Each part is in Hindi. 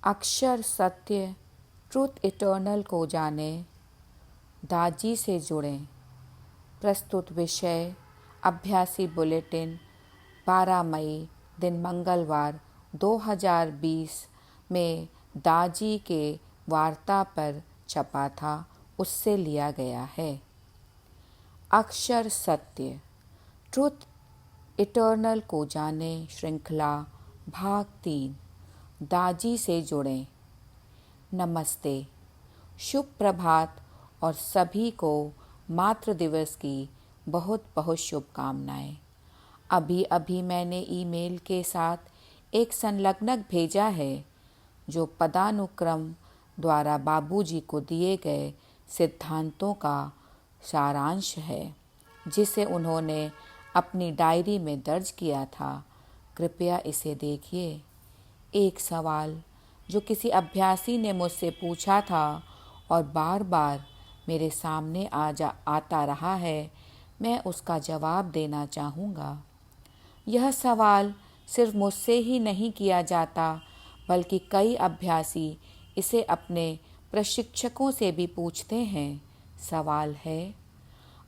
अक्षर सत्य ट्रुथ इटर्नल को जाने, दाजी से जुड़ें। प्रस्तुत विषय अभ्यासी बुलेटिन 12 मई दिन मंगलवार 2020 में दाजी के वार्ता पर छपा था, उससे लिया गया है। अक्षर सत्य ट्रुथ इटर्नल को जाने श्रृंखला भाग 3 दाजी से जुड़ें। नमस्ते, शुभ प्रभात और सभी को मातृ दिवस की बहुत बहुत शुभकामनाएं। अभी अभी मैंने ईमेल के साथ एक संलग्नक भेजा है जो पदानुक्रम द्वारा बाबूजी को दिए गए सिद्धांतों का सारांश है, जिसे उन्होंने अपनी डायरी में दर्ज किया था। कृपया इसे देखिए। एक सवाल जो किसी अभ्यासी ने मुझसे पूछा था और बार बार मेरे सामने आता रहा है, मैं उसका जवाब देना चाहूँगा। यह सवाल सिर्फ मुझसे ही नहीं किया जाता, बल्कि कई अभ्यासी इसे अपने प्रशिक्षकों से भी पूछते हैं। सवाल है,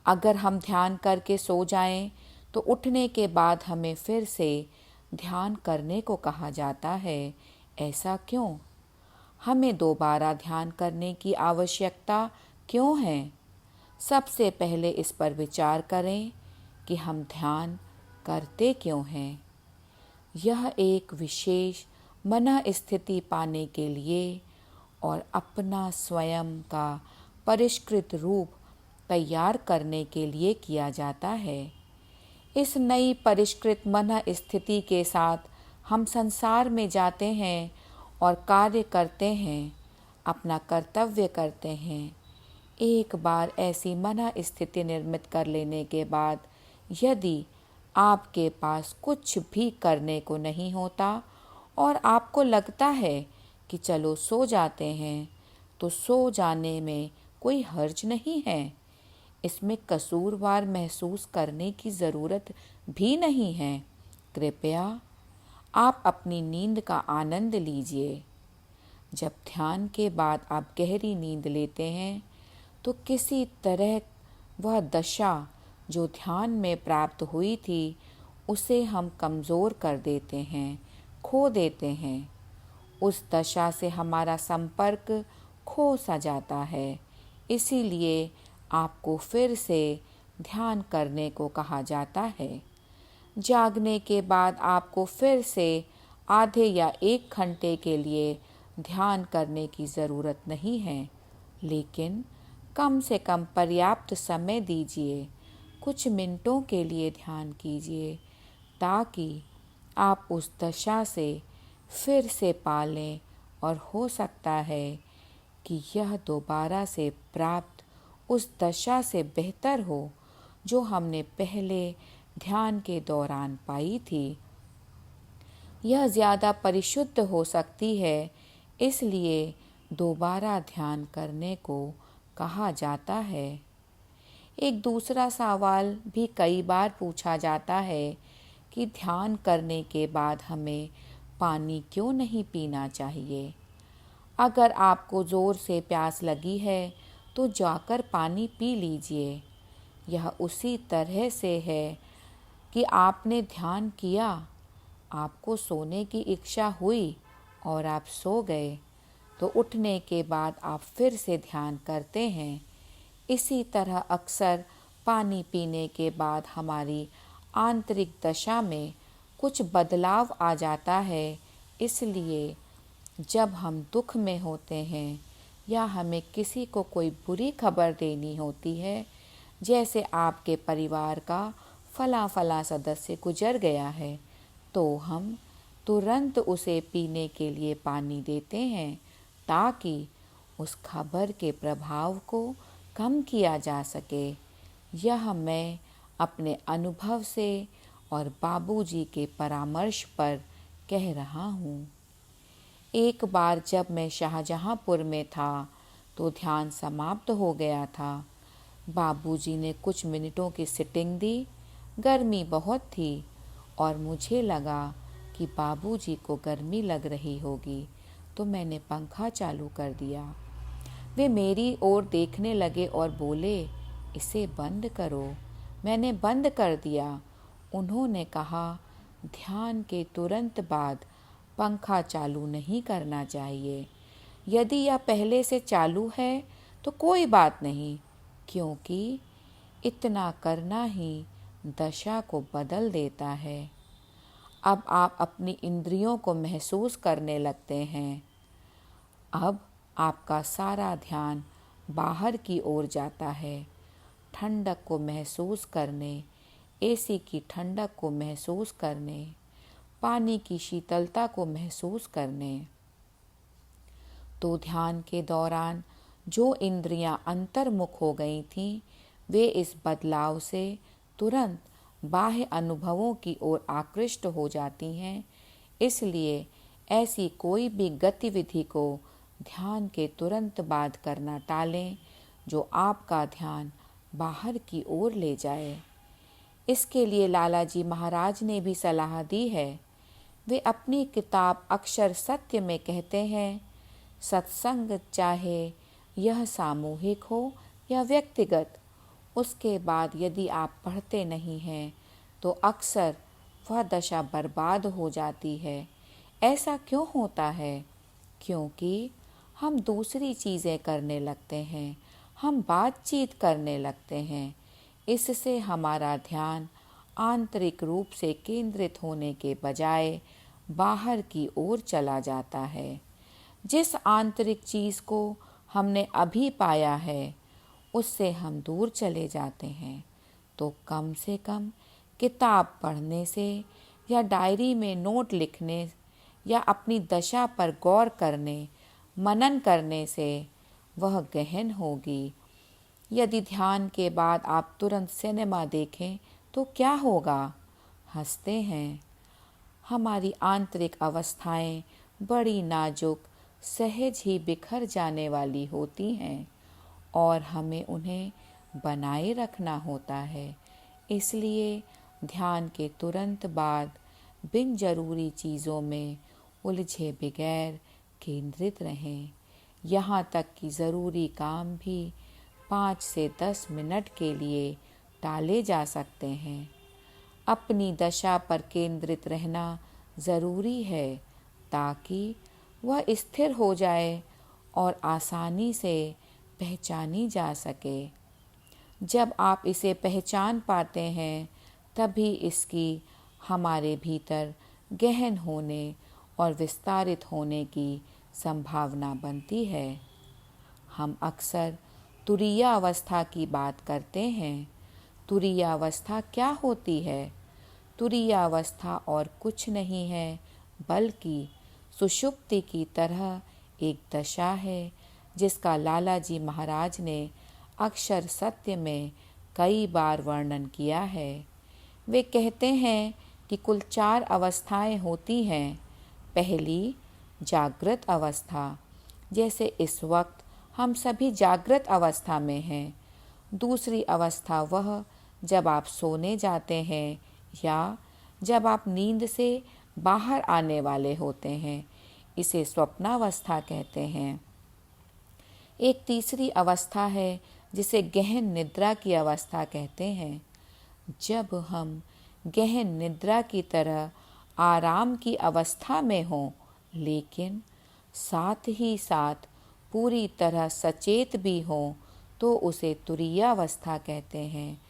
अगर हम ध्यान करके सो जाएं, तो उठने के बाद हमें फिर से ध्यान करने को कहा जाता है, ऐसा क्यों? हमें दोबारा ध्यान करने की आवश्यकता क्यों है? सबसे पहले इस पर विचार करें कि हम ध्यान करते क्यों हैं। यह एक विशेष मन स्थिति पाने के लिए और अपना स्वयं का परिष्कृत रूप तैयार करने के लिए किया जाता है। इस नई परिष्कृत मन स्थिति के साथ हम संसार में जाते हैं और कार्य करते हैं, अपना कर्तव्य करते हैं। एक बार ऐसी मन स्थिति निर्मित कर लेने के बाद, यदि आपके पास कुछ भी करने को नहीं होता और आपको लगता है कि चलो सो जाते हैं, तो सो जाने में कोई हर्ज नहीं है। इसमें कसूरवार महसूस करने की ज़रूरत भी नहीं है। कृपया आप अपनी नींद का आनंद लीजिए। जब ध्यान के बाद आप गहरी नींद लेते हैं, तो किसी तरह वह दशा जो ध्यान में प्राप्त हुई थी, उसे हम कमज़ोर कर देते हैं, खो देते हैं। उस दशा से हमारा संपर्क खो सा जाता है। इसीलिए आपको फिर से ध्यान करने को कहा जाता है। जागने के बाद आपको फिर से आधे या 1 घंटे के लिए ध्यान करने की ज़रूरत नहीं है, लेकिन कम से कम पर्याप्त समय दीजिए। कुछ मिनटों के लिए ध्यान कीजिए, ताकि आप उस दशा से फिर से पा लें, और हो सकता है कि यह दोबारा से प्राप्त उस दशा से बेहतर हो जो हमने पहले ध्यान के दौरान पाई थी। यह ज़्यादा परिशुद्ध हो सकती है, इसलिए दोबारा ध्यान करने को कहा जाता है। एक दूसरा सवाल भी कई बार पूछा जाता है कि ध्यान करने के बाद हमें पानी क्यों नहीं पीना चाहिए। अगर आपको ज़ोर से प्यास लगी है, तो जाकर पानी पी लीजिए। यह उसी तरह से है कि आपने ध्यान किया, आपको सोने की इच्छा हुई और आप सो गए, तो उठने के बाद आप फिर से ध्यान करते हैं। इसी तरह अक्सर पानी पीने के बाद हमारी आंतरिक दशा में कुछ बदलाव आ जाता है। इसलिए जब हम दुख में होते हैं या हमें किसी को कोई बुरी खबर देनी होती है, जैसे आपके परिवार का फला सदस्य गुजर गया है, तो हम तुरंत उसे पीने के लिए पानी देते हैं, ताकि उस खबर के प्रभाव को कम किया जा सके। यह मैं अपने अनुभव से और बाबूजी के परामर्श पर कह रहा हूँ। एक बार जब मैं शाहजहाँपुर में था, तो ध्यान समाप्त हो गया था। बाबूजी ने कुछ मिनटों की सिटिंग दी। गर्मी बहुत थी और मुझे लगा कि बाबूजी को गर्मी लग रही होगी, तो मैंने पंखा चालू कर दिया। वे मेरी ओर देखने लगे और बोले, इसे बंद करो। मैंने बंद कर दिया। उन्होंने कहा, ध्यान के तुरंत बाद पंखा चालू नहीं करना चाहिए। यदि यह पहले से चालू है तो कोई बात नहीं, क्योंकि इतना करना ही दशा को बदल देता है। अब आप अपनी इंद्रियों को महसूस करने लगते हैं। अब आपका सारा ध्यान बाहर की ओर जाता है, ठंडक को महसूस करने, एसी की ठंडक को महसूस करने, पानी की शीतलता को महसूस करने। तो ध्यान के दौरान जो इंद्रियां अंतर्मुख हो गई थीं, वे इस बदलाव से तुरंत बाह्य अनुभवों की ओर आकृष्ट हो जाती हैं। इसलिए ऐसी कोई भी गतिविधि को ध्यान के तुरंत बाद करना टालें जो आपका ध्यान बाहर की ओर ले जाए। इसके लिए लालाजी महाराज ने भी सलाह दी है। वे अपनी किताब अक्षर सत्य में कहते हैं, सत्संग चाहे यह सामूहिक हो या व्यक्तिगत, उसके बाद यदि आप पढ़ते नहीं हैं तो अक्सर वह दशा बर्बाद हो जाती है। ऐसा क्यों होता है? क्योंकि हम दूसरी चीज़ें करने लगते हैं, हम बातचीत करने लगते हैं। इससे हमारा ध्यान आंतरिक रूप से केंद्रित होने के बजाय बाहर की ओर चला जाता है। जिस आंतरिक चीज़ को हमने अभी पाया है, उससे हम दूर चले जाते हैं। तो कम से कम किताब पढ़ने से या डायरी में नोट लिखने या अपनी दशा पर गौर करने, मनन करने से वह गहन होगी। यदि ध्यान के बाद आप तुरंत सिनेमा देखें तो क्या होगा? हंसते हैं। हमारी आंतरिक अवस्थाएं बड़ी नाजुक, सहज ही बिखर जाने वाली होती हैं और हमें उन्हें बनाए रखना होता है। इसलिए ध्यान के तुरंत बाद बिन जरूरी चीज़ों में उलझे बगैर केंद्रित रहें। यहाँ तक कि ज़रूरी काम भी 5 से 10 मिनट के लिए टाले जा सकते हैं। अपनी दशा पर केंद्रित रहना ज़रूरी है ताकि वह स्थिर हो जाए और आसानी से पहचानी जा सके। जब आप इसे पहचान पाते हैं, तभी इसकी हमारे भीतर गहन होने और विस्तारित होने की संभावना बनती है। हम अक्सर तुरीय अवस्था की बात करते हैं। तुरीय अवस्था क्या होती है? तुरीय अवस्था और कुछ नहीं है बल्कि सुषुप्ति की तरह एक दशा है जिसका लालाजी महाराज ने अक्षर सत्य में कई बार वर्णन किया है। वे कहते हैं कि कुल 4 अवस्थाएं होती हैं। पहली, जागृत अवस्था, जैसे इस वक्त हम सभी जागृत अवस्था में हैं। दूसरी अवस्था वह जब आप सोने जाते हैं या जब आप नींद से बाहर आने वाले होते हैं, इसे स्वप्नावस्था कहते हैं। एक तीसरी अवस्था है जिसे गहन निद्रा की अवस्था कहते हैं। जब हम गहन निद्रा की तरह आराम की अवस्था में हों, लेकिन साथ ही साथ पूरी तरह सचेत भी हों, तो उसे तुरीयावस्था कहते हैं,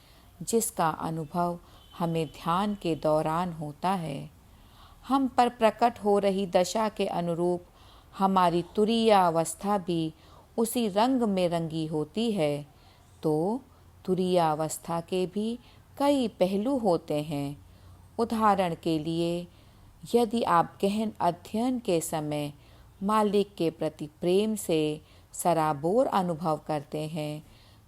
जिसका अनुभव हमें ध्यान के दौरान होता है। हम पर प्रकट हो रही दशा के अनुरूप हमारी तुरीयावस्था भी उसी रंग में रंगी होती है। तो तुरीयावस्था के भी कई पहलू होते हैं। उदाहरण के लिए, यदि आप गहन अध्ययन के समय मालिक के प्रति प्रेम से सराबोर अनुभव करते हैं,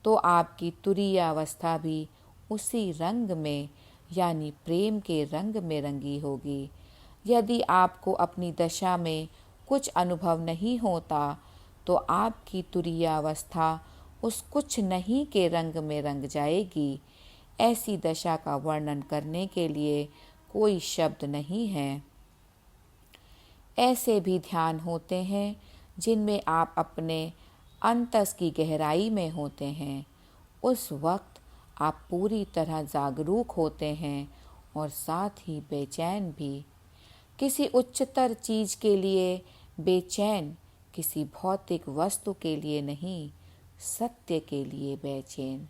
तो आपकी तुरीयावस्था भी उसी रंग में यानी प्रेम के रंग में रंगी होगी। यदि आपको अपनी दशा में कुछ अनुभव नहीं होता, तो आपकी तुरीयावस्था उस कुछ नहीं के रंग में रंग जाएगी। ऐसी दशा का वर्णन करने के लिए कोई शब्द नहीं है। ऐसे भी ध्यान होते हैं जिनमें आप अपने अंतस की गहराई में होते हैं। उस वक्त आप पूरी तरह जागरूक होते हैं और साथ ही बेचैन भी। किसी उच्चतर चीज के लिए बेचैन, किसी भौतिक वस्तु के लिए नहीं, सत्य के लिए बेचैन।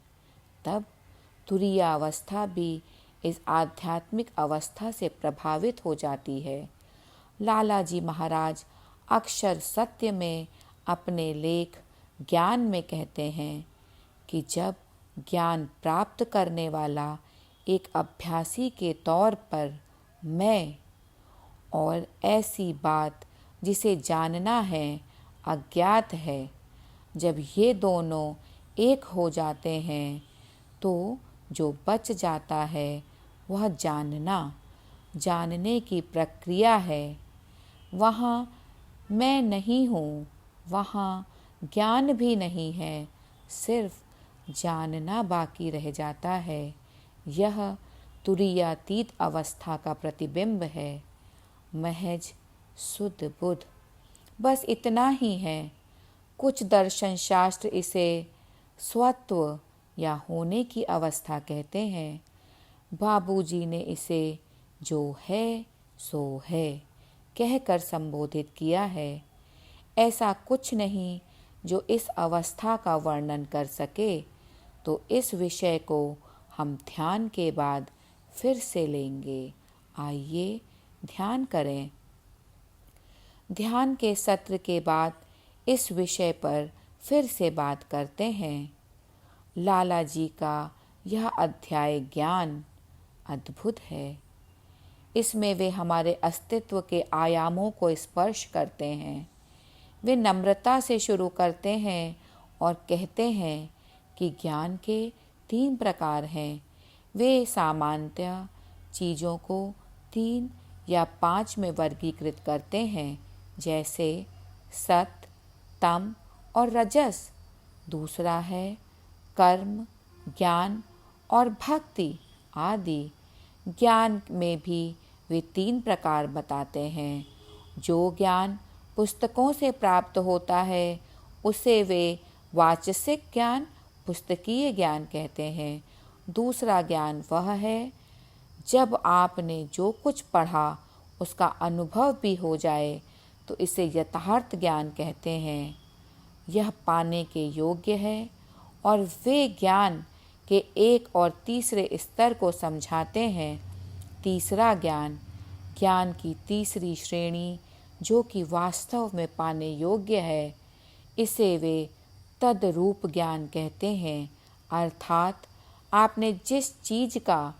तब तुरीय अवस्था भी इस आध्यात्मिक अवस्था से प्रभावित हो जाती है। लाला जी महाराज अक्षर सत्य में अपने लेख ज्ञान में कहते हैं कि जब ज्ञान प्राप्त करने वाला एक अभ्यासी के तौर पर मैं और ऐसी बात जिसे जानना है अज्ञात है, जब ये दोनों एक हो जाते हैं तो जो बच जाता है वह जानने की प्रक्रिया है। वहाँ मैं नहीं हूँ, वहाँ ज्ञान भी नहीं है, सिर्फ जानना बाकी रह जाता है। यह तुरीयातीत अवस्था का प्रतिबिंब है, महज शुद्ध बुद्ध। बस इतना ही है। कुछ दर्शन शास्त्र इसे स्वत्व या होने की अवस्था कहते हैं। बाबूजी ने इसे जो है सो है कहकर संबोधित किया है। ऐसा कुछ नहीं जो इस अवस्था का वर्णन कर सके, तो इस विषय को हम ध्यान के बाद फिर से लेंगे। आइए ध्यान करें। ध्यान के सत्र के बाद इस विषय पर फिर से बात करते हैं। लाला जी का यह अध्याय ज्ञान अद्भुत है। इसमें वे हमारे अस्तित्व के आयामों को स्पर्श करते हैं। वे नम्रता से शुरू करते हैं और कहते हैं कि ज्ञान के 3 प्रकार हैं। वे सामान्यतः चीज़ों को 3 या 5 में वर्गीकृत करते हैं, जैसे सत, तम और रजस। दूसरा है कर्म, ज्ञान और भक्ति आदि। ज्ञान में भी वे 3 प्रकार बताते हैं। जो ज्ञान पुस्तकों से प्राप्त होता है उसे वे वाचसिक ज्ञान, पुस्तकीय ज्ञान कहते हैं। दूसरा ज्ञान वह है जब आपने जो कुछ पढ़ा उसका अनुभव भी हो जाए, तो इसे यथार्थ ज्ञान कहते हैं। यह पाने के योग्य है और वे ज्ञान के एक और तीसरे स्तर को समझाते हैं। तीसरा ज्ञान, ज्ञान की तीसरी श्रेणी जो कि वास्तव में पाने योग्य है, इसे वे तद्रूप ज्ञान कहते हैं। अर्थात आपने जिस चीज़ का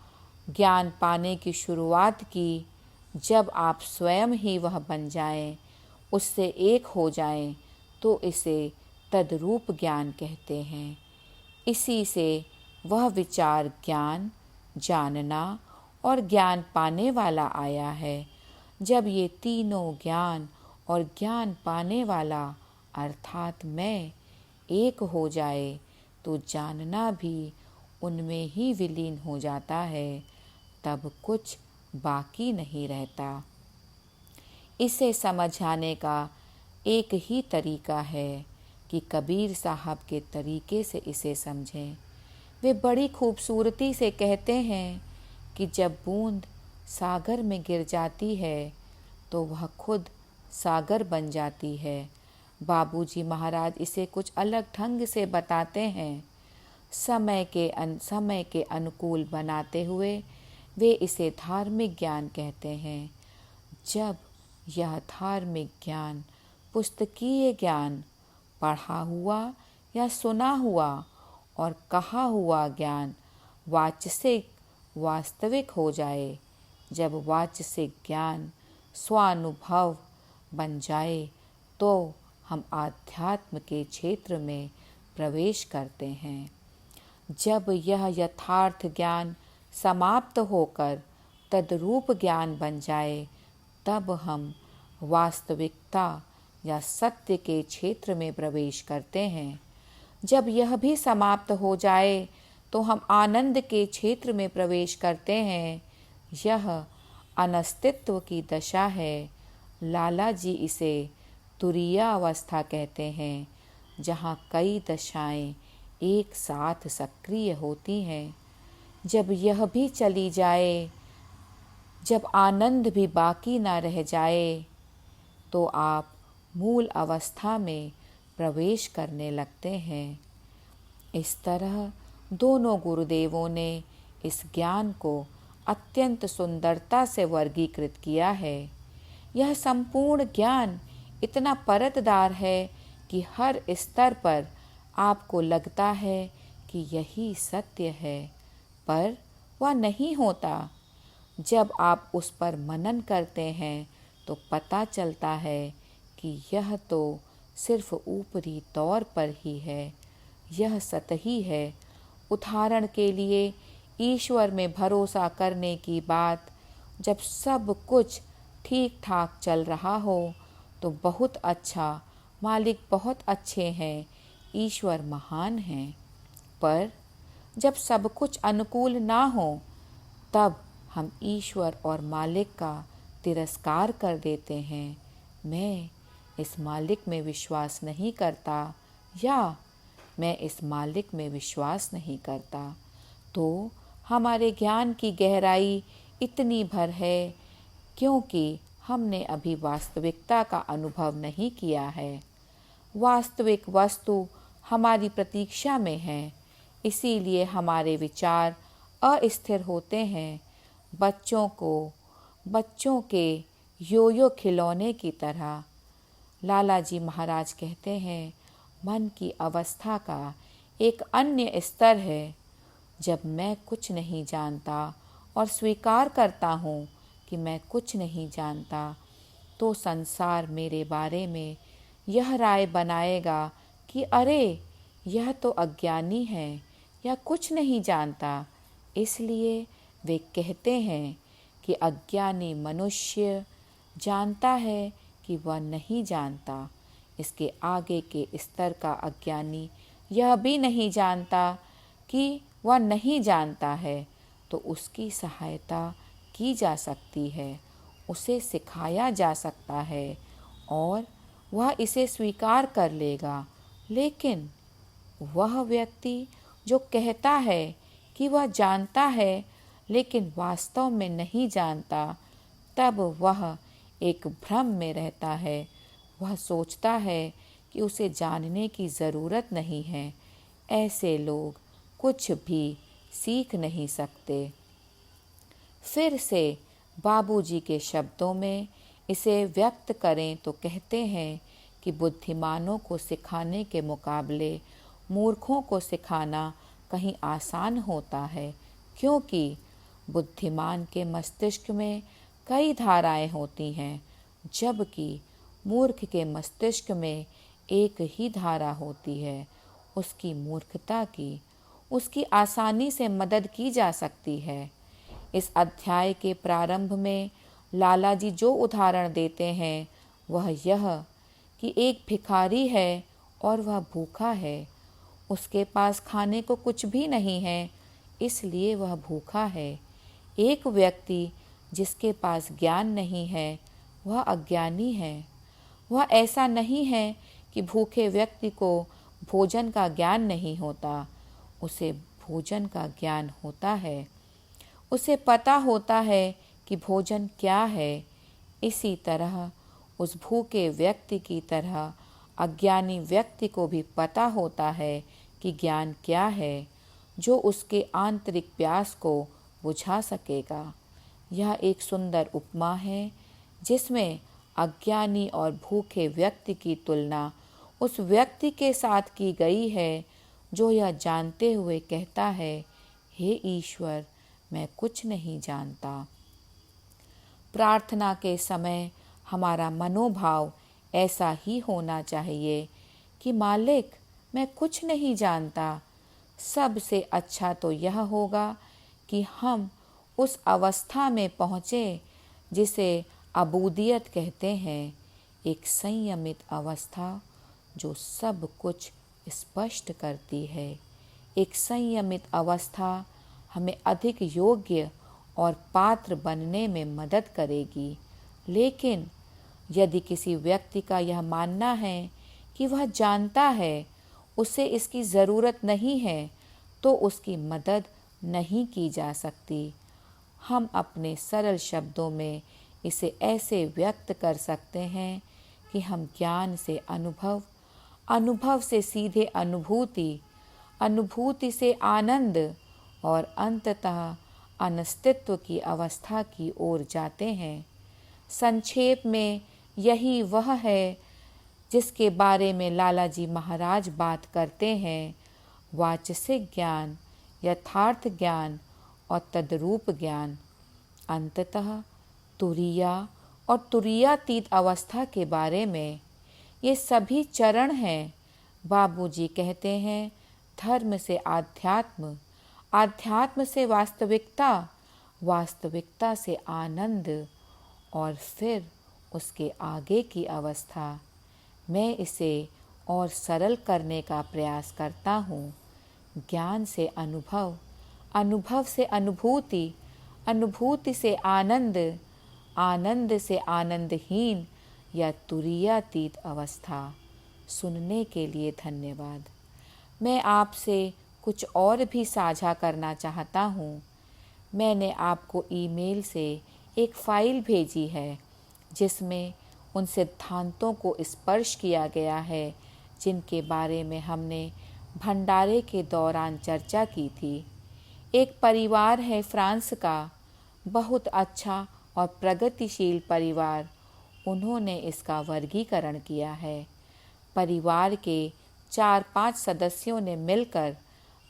ज्ञान पाने की शुरुआत की, जब आप स्वयं ही वह बन जाएं, उससे एक हो जाएं, तो इसे तद्रूप ज्ञान कहते हैं। इसी से वह विचार ज्ञान, जानना और ज्ञान पाने वाला आया है। जब ये तीनों ज्ञान और ज्ञान पाने वाला अर्थात मैं एक हो जाए, तो जानना भी उनमें ही विलीन हो जाता है। तब कुछ बाकी नहीं रहता। इसे समझाने का एक ही तरीका है कि कबीर साहब के तरीके से इसे समझें। वे बड़ी खूबसूरती से कहते हैं कि जब बूंद सागर में गिर जाती है तो वह खुद सागर बन जाती है। बाबूजी महाराज इसे कुछ अलग ढंग से बताते हैं। समय के अनुकूल बनाते हुए वे इसे धार्मिक ज्ञान कहते हैं। जब यह धार्मिक ज्ञान, पुस्तकीय ज्ञान, पढ़ा हुआ या सुना हुआ और कहा हुआ ज्ञान वाचसिक वास्तविक हो जाए, जब वाचसिक ज्ञान स्वानुभव बन जाए, तो हम आध्यात्म के क्षेत्र में प्रवेश करते हैं। जब यह यथार्थ ज्ञान समाप्त होकर तद्रूप ज्ञान बन जाए, तब हम वास्तविकता या सत्य के क्षेत्र में प्रवेश करते हैं। जब यह भी समाप्त हो जाए तो हम आनंद के क्षेत्र में प्रवेश करते हैं। यह अनस्तित्व की दशा है। लाला जी इसे तुरीय अवस्था कहते हैं, जहाँ कई दशाएं एक साथ सक्रिय होती हैं। जब यह भी चली जाए, जब आनंद भी बाकी ना रह जाए, तो आप मूल अवस्था में प्रवेश करने लगते हैं। इस तरह दोनों गुरुदेवों ने इस ज्ञान को अत्यंत सुंदरता से वर्गीकृत किया है। यह संपूर्ण ज्ञान इतना परतदार है कि हर स्तर पर आपको लगता है कि यही सत्य है, पर वह नहीं होता। जब आप उस पर मनन करते हैं तो पता चलता है कि यह तो सिर्फ ऊपरी तौर पर ही है, यह सतही है। उदाहरण के लिए, ईश्वर में भरोसा करने की बात, जब सब कुछ ठीक ठाक चल रहा हो तो बहुत अच्छा, मालिक बहुत अच्छे हैं, ईश्वर महान हैं। पर जब सब अनुकूल अनुकूल ना हो, तब हम ईश्वर और मालिक का तिरस्कार कर देते हैं। मैं इस मालिक में विश्वास नहीं करता, या मैं इस मालिक में विश्वास नहीं करता। तो हमारे ज्ञान की गहराई इतनी भर है क्योंकि हमने अभी वास्तविकता का अनुभव नहीं किया है। वास्तविक वस्तु हमारी प्रतीक्षा में है, इसीलिए हमारे विचार अस्थिर होते हैं। बच्चों के यो खिलौने की तरह। लाला जी महाराज कहते हैं, मन की अवस्था का एक अन्य स्तर है। जब मैं कुछ नहीं जानता और स्वीकार करता हूँ कि मैं कुछ नहीं जानता, तो संसार मेरे बारे में यह राय बनाएगा कि अरे, यह तो अज्ञानी है या कुछ नहीं जानता। इसलिए वे कहते हैं कि अज्ञानी मनुष्य जानता है कि वह नहीं जानता। इसके आगे के स्तर का अज्ञानी यह भी नहीं जानता कि वह नहीं जानता है, तो उसकी सहायता की जा सकती है, उसे सिखाया जा सकता है और वह इसे स्वीकार कर लेगा। लेकिन वह व्यक्ति जो कहता है कि वह जानता है लेकिन वास्तव में नहीं जानता, तब वह एक भ्रम में रहता है। वह सोचता है कि उसे जानने की ज़रूरत नहीं है। ऐसे लोग कुछ भी सीख नहीं सकते। फिर से बाबूजी के शब्दों में इसे व्यक्त करें तो कहते हैं कि बुद्धिमानों को सिखाने के मुकाबले मूर्खों को सिखाना कहीं आसान होता है, क्योंकि बुद्धिमान के मस्तिष्क में कई धाराएं होती हैं, जबकि मूर्ख के मस्तिष्क में एक ही धारा होती है। उसकी मूर्खता की उसकी आसानी से मदद की जा सकती है। इस अध्याय के प्रारंभ में लाला जी जो उदाहरण देते हैं वह यह कि एक भिखारी है और वह भूखा है। उसके पास खाने को कुछ भी नहीं है, इसलिए वह भूखा है। एक व्यक्ति जिसके पास ज्ञान नहीं है वह अज्ञानी है। वह ऐसा नहीं है कि भूखे व्यक्ति को भोजन का ज्ञान नहीं होता, उसे भोजन का ज्ञान होता है। उसे पता होता है कि भोजन क्या है। इसी तरह उस भूखे व्यक्ति की तरह अज्ञानी व्यक्ति को भी पता होता है कि ज्ञान क्या है, जो उसके आंतरिक प्यास को बुझा सकेगा। यह एक सुंदर उपमा है जिसमें अज्ञानी और भूखे व्यक्ति की तुलना उस व्यक्ति के साथ की गई है जो यह जानते हुए कहता है, हे ईश्वर, मैं कुछ नहीं जानता। प्रार्थना के समय हमारा मनोभाव ऐसा ही होना चाहिए कि मालिक, मैं कुछ नहीं जानता। सबसे अच्छा तो यह होगा कि हम उस अवस्था में पहुँचे जिसे अबूदियत कहते हैं, एक संयमित अवस्था जो सब कुछ स्पष्ट करती है। एक संयमित अवस्था हमें अधिक योग्य और पात्र बनने में मदद करेगी। लेकिन यदि किसी व्यक्ति का यह मानना है कि वह जानता है, उसे इसकी ज़रूरत नहीं है, तो उसकी मदद नहीं की जा सकती। हम अपने सरल शब्दों में इसे ऐसे व्यक्त कर सकते हैं कि हम ज्ञान से अनुभव, अनुभव से सीधे अनुभूति, अनुभूति से आनंद और अंततः अनस्तित्व की अवस्था की ओर जाते हैं। संक्षेप में यही वह है जिसके बारे में लालाजी महाराज बात करते हैं। वाचसिक ज्ञान, यथार्थ ज्ञान और तद्रूप ज्ञान, अंततः तुरीया और तुरीयातीत अवस्था के बारे में। ये सभी चरण हैं। बाबूजी कहते हैं, धर्म से आध्यात्म, आध्यात्म से वास्तविकता, वास्तविकता से आनंद और फिर उसके आगे की अवस्था। मैं इसे और सरल करने का प्रयास करता हूँ। ज्ञान से अनुभव, अनुभव से अनुभूति, अनुभूति से आनंद, आनंद से आनंदहीन या तुरीयातीत अवस्था। सुनने के लिए धन्यवाद। मैं आपसे कुछ और भी साझा करना चाहता हूँ। मैंने आपको ईमेल से एक फ़ाइल भेजी है जिसमें उन सिद्धांतों को स्पर्श किया गया है जिनके बारे में हमने भंडारे के दौरान चर्चा की थी। एक परिवार है फ्रांस का, बहुत अच्छा और प्रगतिशील परिवार। उन्होंने इसका वर्गीकरण किया है। परिवार के 4-5 सदस्यों ने मिलकर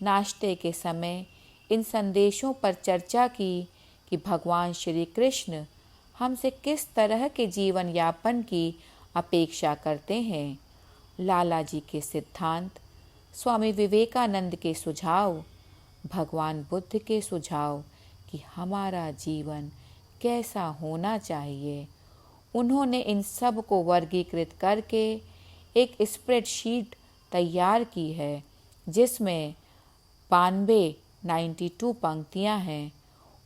नाश्ते के समय इन संदेशों पर चर्चा की कि भगवान श्री कृष्ण हमसे किस तरह के जीवन यापन की अपेक्षा करते हैं। लाला जी के सिद्धांत, स्वामी विवेकानंद के सुझाव, भगवान बुद्ध के सुझाव कि हमारा जीवन कैसा होना चाहिए। उन्होंने इन सब को वर्गीकृत करके एक स्प्रेडशीट तैयार की है जिसमें 92 पंक्तियां हैं।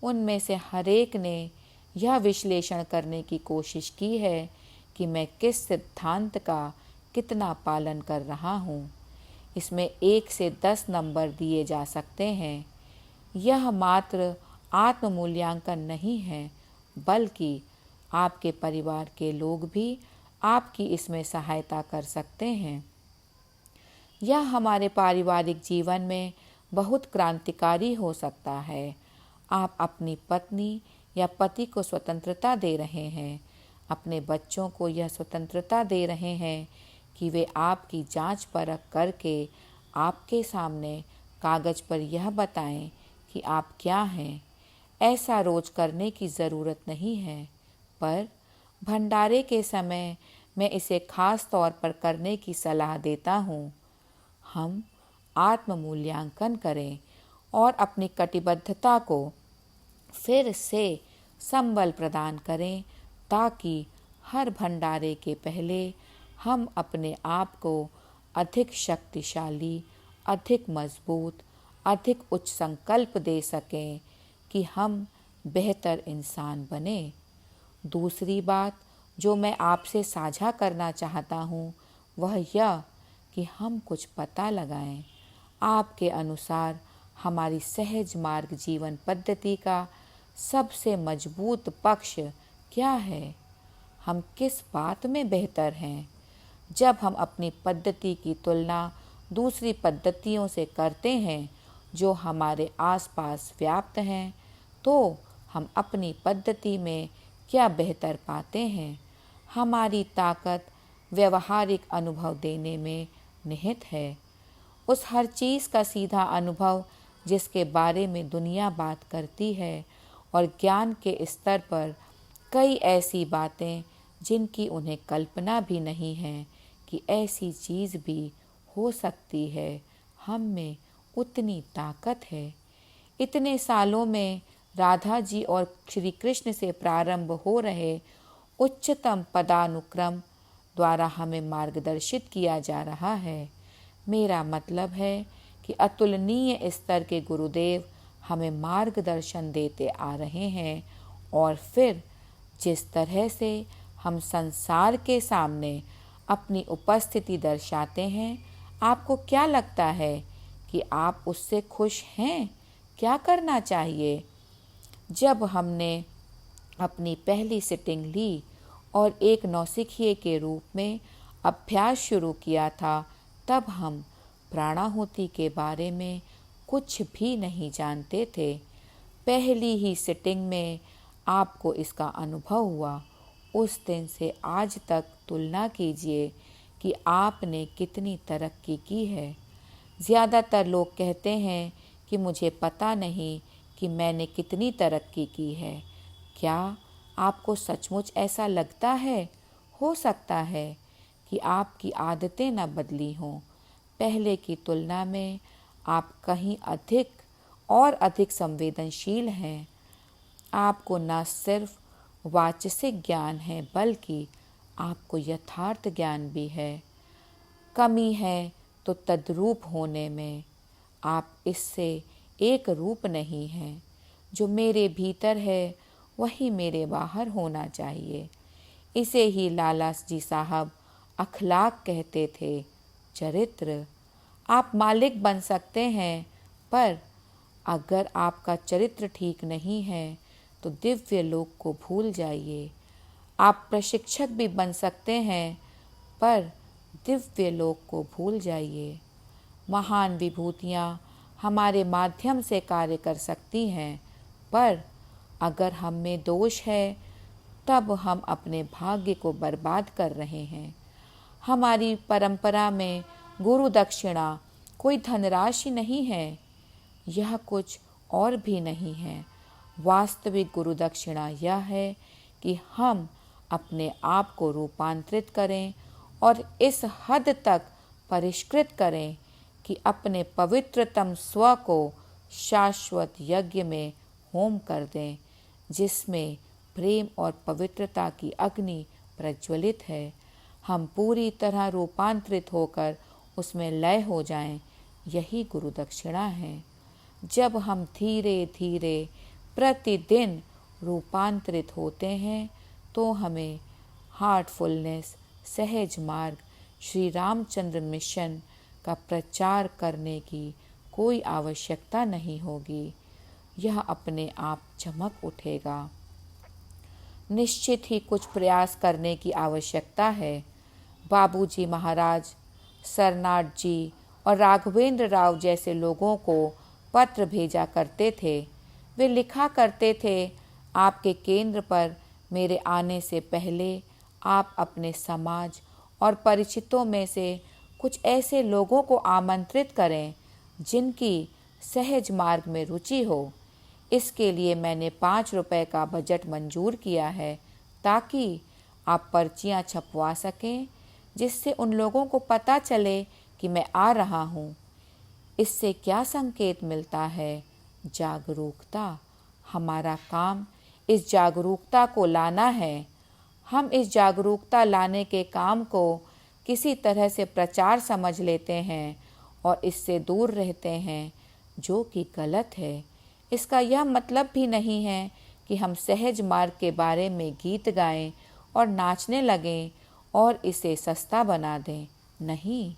उनमें से हर एक ने यह विश्लेषण करने की कोशिश की है कि मैं किस सिद्धांत का कितना पालन कर रहा हूँ। इसमें 1 से 10 नंबर दिए जा सकते हैं। यह मात्र आत्म मूल्यांकन नहीं है, बल्कि आपके परिवार के लोग भी आपकी इसमें सहायता कर सकते हैं। यह हमारे पारिवारिक जीवन में बहुत क्रांतिकारी हो सकता है। आप अपनी पत्नी या पति को स्वतंत्रता दे रहे हैं, अपने बच्चों को यह स्वतंत्रता दे रहे हैं कि वे आपकी जांच परख करके आपके सामने कागज़ पर यह बताएं कि आप क्या हैं। ऐसा रोज करने की ज़रूरत नहीं है, पर भंडारे के समय मैं इसे खास तौर पर करने की सलाह देता हूँ। हम आत्म मूल्यांकन करें और अपनी कटिबद्धता को फिर से संबल प्रदान करें ताकि हर भंडारे के पहले हम अपने आप को अधिक शक्तिशाली, अधिक मजबूत, अधिक उच्च संकल्प दे सकें कि हम बेहतर इंसान बने। दूसरी बात जो मैं आपसे साझा करना चाहता हूँ वह यह कि हम कुछ पता लगाएं। आपके अनुसार हमारी सहज मार्ग जीवन पद्धति का सबसे मजबूत पक्ष क्या है? हम किस बात में बेहतर हैं? जब हम अपनी पद्धति की तुलना दूसरी पद्धतियों से करते हैं जो हमारे आसपास व्याप्त हैं, तो हम अपनी पद्धति में क्या बेहतर पाते हैं? हमारी ताकत व्यवहारिक अनुभव देने में निहित है। उस हर चीज़ का सीधा अनुभव जिसके बारे में दुनिया बात करती है, और ज्ञान के स्तर पर कई ऐसी बातें जिनकी उन्हें कल्पना भी नहीं है कि ऐसी चीज़ भी हो सकती है। हम में उतनी ताकत है। इतने सालों में राधा जी और श्री कृष्ण से प्रारंभ हो रहे उच्चतम पदानुक्रम द्वारा हमें मार्गदर्शित किया जा रहा है। मेरा मतलब है कि अतुलनीय स्तर के गुरुदेव हमें मार्गदर्शन देते आ रहे हैं, और फिर जिस तरह से हम संसार के सामने अपनी उपस्थिति दर्शाते हैं, आपको क्या लगता है कि आप उससे खुश हैं? क्या करना चाहिए? जब हमने अपनी पहली सिटिंग ली और एक नौसिखिए के रूप में अभ्यास शुरू किया था, तब हम प्राणाहुति के बारे में कुछ भी नहीं जानते थे। पहली ही सिटिंग में आपको इसका अनुभव हुआ। उस दिन से आज तक तुलना कीजिए कि आपने कितनी तरक्की की है। ज़्यादातर लोग कहते हैं कि मुझे पता नहीं कि मैंने कितनी तरक्की की है। क्या आपको सचमुच ऐसा लगता है? हो सकता है कि आपकी आदतें न बदली हों। पहले की तुलना में आप कहीं अधिक संवेदनशील हैं। आपको न सिर्फ वाचसिक ज्ञान है, बल्कि आपको यथार्थ ज्ञान भी है। कमी है तो तद्रूप होने में। आप इससे एक रूप नहीं हैं। जो मेरे भीतर है वही मेरे बाहर होना चाहिए। इसे ही लाला जी साहब अखलाक कहते थे, चरित्र। आप मालिक बन सकते हैं, पर अगर आपका चरित्र ठीक नहीं है तो दिव्य लोक को भूल जाइए। आप प्रशिक्षक भी बन सकते हैं, पर दिव्य लोक को भूल जाइए। महान विभूतियाँ हमारे माध्यम से कार्य कर सकती हैं, पर अगर हम में दोष है तब हम अपने भाग्य को बर्बाद कर रहे हैं। हमारी परंपरा में गुरु दक्षिणा कोई धनराशि नहीं है, यह कुछ और भी नहीं है। वास्तविक गुरु दक्षिणा यह है कि हम अपने आप को रूपांतरित करें और इस हद तक परिष्कृत करें कि अपने पवित्रतम स्व को शाश्वत यज्ञ में होम कर दें, जिसमें प्रेम और पवित्रता की अग्नि प्रज्वलित है। हम पूरी तरह रूपांतरित होकर उसमें लय हो जाएं, यही गुरु दक्षिणा है। जब हम धीरे धीरे प्रतिदिन रूपांतरित होते हैं तो हमें हार्टफुलनेस, सहज मार्ग, श्री रामचंद्र मिशन का प्रचार करने की कोई आवश्यकता नहीं होगी। यह अपने आप चमक उठेगा। निश्चित ही कुछ प्रयास करने की आवश्यकता है। बाबूजी महाराज, सरनाट जी और राघवेंद्र राव जैसे लोगों को पत्र भेजा करते थे। वे लिखा करते थे, आपके केंद्र पर मेरे आने से पहले आप अपने समाज और परिचितों में से कुछ ऐसे लोगों को आमंत्रित करें जिनकी सहज मार्ग में रुचि हो। इसके लिए मैंने 5 रुपए का बजट मंजूर किया है, ताकि आप पर्चियां छपवा सकें, जिससे उन लोगों को पता चले कि मैं आ रहा हूँ। इससे क्या संकेत मिलता है? जागरूकता। हमारा काम इस जागरूकता को लाना है। हम इस जागरूकता लाने के काम को किसी तरह से प्रचार समझ लेते हैं और इससे दूर रहते हैं, जो कि गलत है। इसका यह मतलब भी नहीं है कि हम सहज मार्ग के बारे में गीत गाएं और नाचने लगें और इसे सस्ता बना दें। नहीं,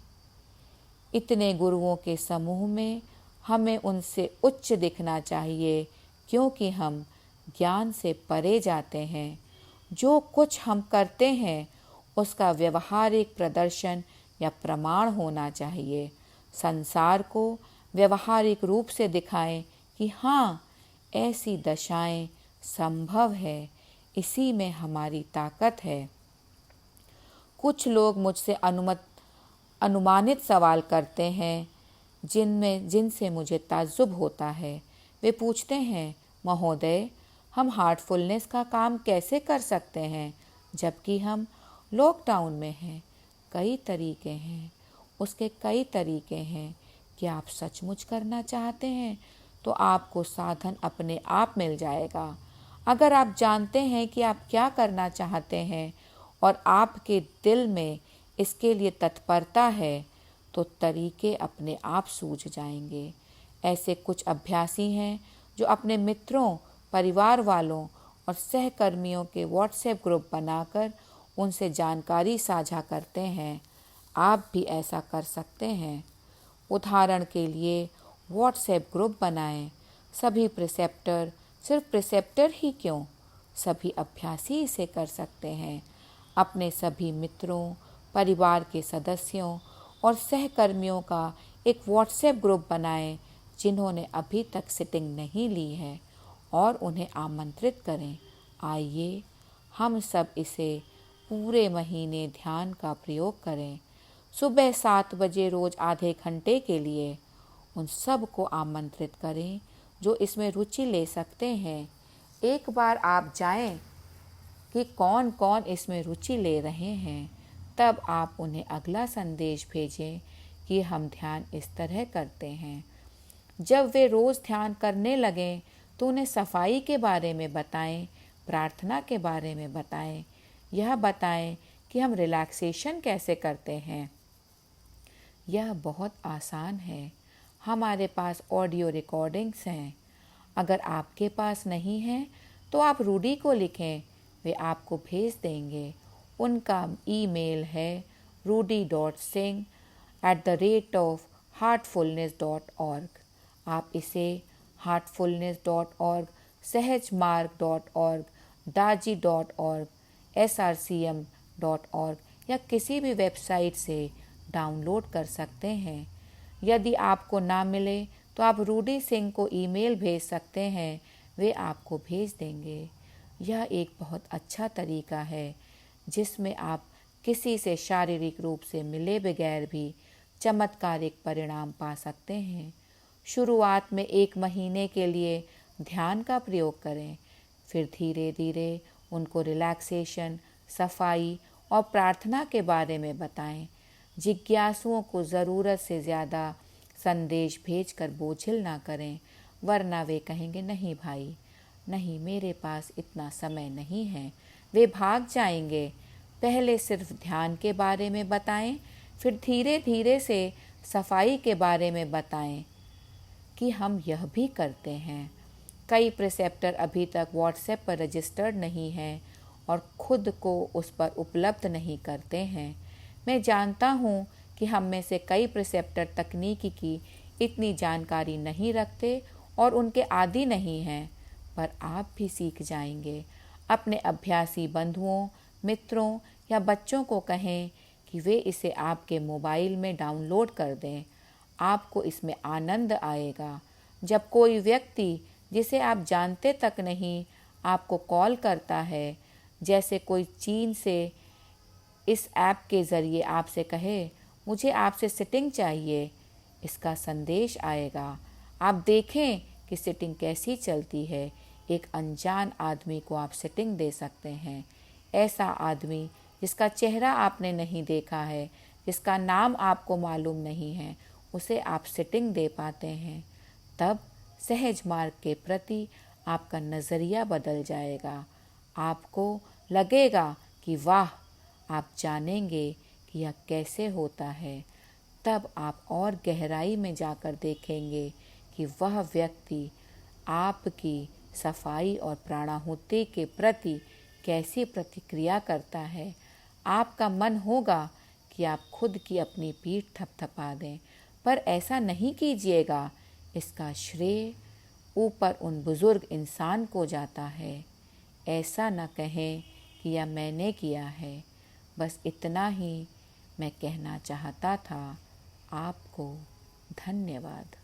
इतने गुरुओं के समूह में हमें उनसे उच्च दिखना चाहिए, क्योंकि हम ज्ञान से परे जाते हैं। जो कुछ हम करते हैं उसका व्यवहारिक प्रदर्शन या प्रमाण होना चाहिए। संसार को व्यवहारिक रूप से दिखाएं कि हाँ, ऐसी दशाएं संभव है। इसी में हमारी ताकत है। कुछ लोग मुझसे अनुमानित सवाल करते हैं जिनसे मुझे ताज्जुब होता है। वे पूछते हैं, महोदय, हम हार्टफुलनेस का काम कैसे कर सकते हैं जबकि हम लॉकडाउन में हैं? कई तरीके हैं, उसके कई तरीके हैं। क्या आप सचमुच करना चाहते हैं तो आपको साधन अपने आप मिल जाएगा। अगर आप जानते हैं कि आप क्या करना चाहते हैं और आपके दिल में इसके लिए तत्परता है, तो तरीके अपने आप सूझ जाएंगे। ऐसे कुछ अभ्यासी हैं जो अपने मित्रों, परिवार वालों और सहकर्मियों के व्हाट्सएप ग्रुप बनाकर उनसे जानकारी साझा करते हैं। आप भी ऐसा कर सकते हैं। उदाहरण के लिए व्हाट्सएप ग्रुप बनाएं। सभी प्रिसेप्टर, सिर्फ प्रिसेप्टर ही क्यों, सभी अभ्यासी इसे कर सकते हैं। अपने सभी मित्रों, परिवार के सदस्यों और सहकर्मियों का एक व्हाट्सएप ग्रुप बनाएं जिन्होंने अभी तक सिटिंग नहीं ली है, और उन्हें आमंत्रित करें। आइए हम सब इसे पूरे महीने ध्यान का प्रयोग करें। सुबह 7 बजे रोज़ आधे घंटे के लिए उन सब को आमंत्रित करें जो इसमें रुचि ले सकते हैं। एक बार आप जाएं कि कौन कौन इसमें रुचि ले रहे हैं, तब आप उन्हें अगला संदेश भेजें कि हम ध्यान इस तरह करते हैं। जब वे रोज़ ध्यान करने लगें तो उन्हें सफाई के बारे में बताएं, प्रार्थना के बारे में बताएं। यह बताएं कि हम रिलैक्सेशन कैसे करते हैं। यह बहुत आसान है। हमारे पास ऑडियो रिकॉर्डिंग्स हैं। अगर आपके पास नहीं है तो आप रूडी को लिखें, वे आपको भेज देंगे। उनका ईमेल है rudy.singh@heartfulness.org। आप इसे heartfulness.org, सहजमार्ग.org, daji.org, srcm.org या किसी भी वेबसाइट से डाउनलोड कर सकते हैं। यदि आपको ना मिले तो आप रूडी सिंह को ईमेल भेज सकते हैं, वे आपको भेज देंगे। यह एक बहुत अच्छा तरीका है जिसमें आप किसी से शारीरिक रूप से मिले बगैर भी चमत्कारिक परिणाम पा सकते हैं। शुरुआत में 1 महीने के लिए ध्यान का प्रयोग करें, फिर धीरे धीरे उनको रिलैक्सेशन, सफाई और प्रार्थना के बारे में बताएं। जिज्ञासुओं को ज़रूरत से ज़्यादा संदेश भेजकर बोझिल ना करें, वरना वे कहेंगे नहीं भाई, नहीं मेरे पास इतना समय नहीं है, वे भाग जाएंगे। पहले सिर्फ ध्यान के बारे में बताएं, फिर धीरे धीरे से सफाई के बारे में बताएं कि हम यह भी करते हैं। कई प्रिसेप्टर अभी तक व्हाट्सएप पर रजिस्टर्ड नहीं हैं और खुद को उस पर उपलब्ध नहीं करते हैं। मैं जानता हूँ कि हम में से कई प्रिसेप्टर तकनीकी की इतनी जानकारी नहीं रखते और उनके आदी नहीं हैं, पर आप भी सीख जाएंगे। अपने अभ्यासी बंधुओं, मित्रों या बच्चों को कहें कि वे इसे आपके मोबाइल में डाउनलोड कर दें। आपको इसमें आनंद आएगा। जब कोई व्यक्ति जिसे आप जानते तक नहीं आपको कॉल करता है, जैसे कोई चीन से इस ऐप के ज़रिए आपसे कहे मुझे आपसे सिटिंग चाहिए, इसका संदेश आएगा। आप देखें कि सिटिंग कैसी चलती है। एक अनजान आदमी को आप सिटिंग दे सकते हैं। ऐसा आदमी जिसका चेहरा आपने नहीं देखा है, जिसका नाम आपको मालूम नहीं है, उसे आप सिटिंग दे पाते हैं। तब सहज मार्ग के प्रति आपका नज़रिया बदल जाएगा। आपको लगेगा कि वाह, आप जानेंगे कि यह कैसे होता है। तब आप और गहराई में जाकर देखेंगे कि वह व्यक्ति आपकी सफाई और प्राणाहुति के प्रति कैसी प्रतिक्रिया करता है। आपका मन होगा कि आप खुद की अपनी पीठ थपथपा दें, पर ऐसा नहीं कीजिएगा। इसका श्रेय ऊपर उन बुजुर्ग इंसान को जाता है। ऐसा न कहें कि यह मैंने किया है। बस इतना ही मैं कहना चाहता था। आपको धन्यवाद।